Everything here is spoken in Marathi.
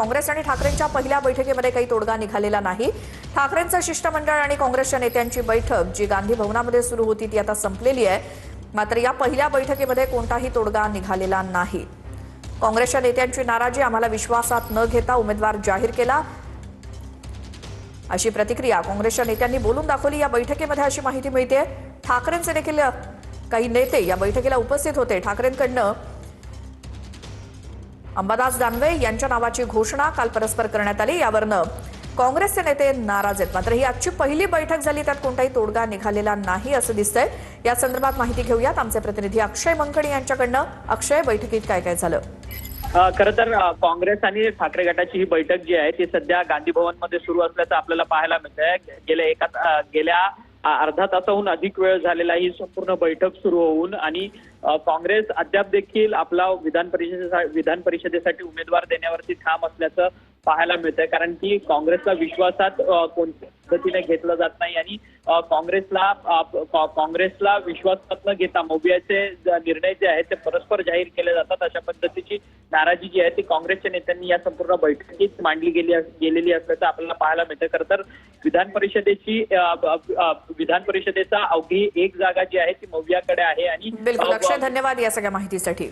काँग्रेस आणि ठाकरेंच्या पहिल्या बैठकीमध्ये काही तोडगा निघालेला नाही। ठाकरेंचं शिष्टमंडळ आणि काँग्रेसच्या नेत्यांची बैठक जी गांधी भवनामध्ये सुरू होती ती आता संपलेली आहे। मात्र या पहिल्या बैठकीमध्ये कोणताही तोडगा निघालेला नाही। काँग्रेसच्या नेत्यांची नाराजी, आम्हाला विश्वासात न घेता उमेदवार जाहीर केला, अशी प्रतिक्रिया काँग्रेसच्या नेत्यांनी बोलून दाखवली या बैठकीमध्ये, अशी माहिती मिळते। ठाकरेंचे देखील काही नेते या बैठकीला उपस्थित होते। ठाकरेंकडून अंबादास दानवे यांच्या नावाची घोषणा काल परस्पर करण्यात आली। यावरनं काँग्रेसचे नेते नाराज आहेत। मात्र ही आजची पहिली बैठक झाली, त्यात कोणताही तोडगा निघालेला नाही असं दिसतंय। या संदर्भात माहिती घेऊयात आमचे प्रतिनिधी अक्षय मंकणी यांच्याकडनं। अक्षय, बैठकीत काय काय झालं? खरं तर काँग्रेस आणि ठाकरे गटाची ही बैठक जी आहे ती सध्या गांधी भवन मध्ये सुरू असल्याचं आपल्याला पाहायला मिळतंय। गेल्या अर्धा तासाहून अधिक वेळ झालेला ही संपूर्ण बैठक सुरू होऊन आणि काँग्रेस अद्याप देखील आपला विधान परिषदेसाठी उमेदवार देण्यावरती ठाम असल्याचं पाहायला मिळतंय। कारण की काँग्रेसला विश्वासात कोणत्या पद्धतीने घेतलं जात नाही आणि काँग्रेसला विश्वासात न घेता मोबियाचे निर्णय जे आहेत ते परस्पर जाहीर केले जातात, अशा पद्धतीची नाराजी जी आहे ती काँग्रेसच्या नेत्यांनी या संपूर्ण बैठकीत मांडली गेलेली असल्याचं आपल्याला पाहायला मिळतं। खरं तर विधान परिषदेचा अवघी एक जागा जी आहे ती मोबियाकडे आहे। आणि बिलकुल अक्षय, धन्यवाद या सगळ्या माहितीसाठी।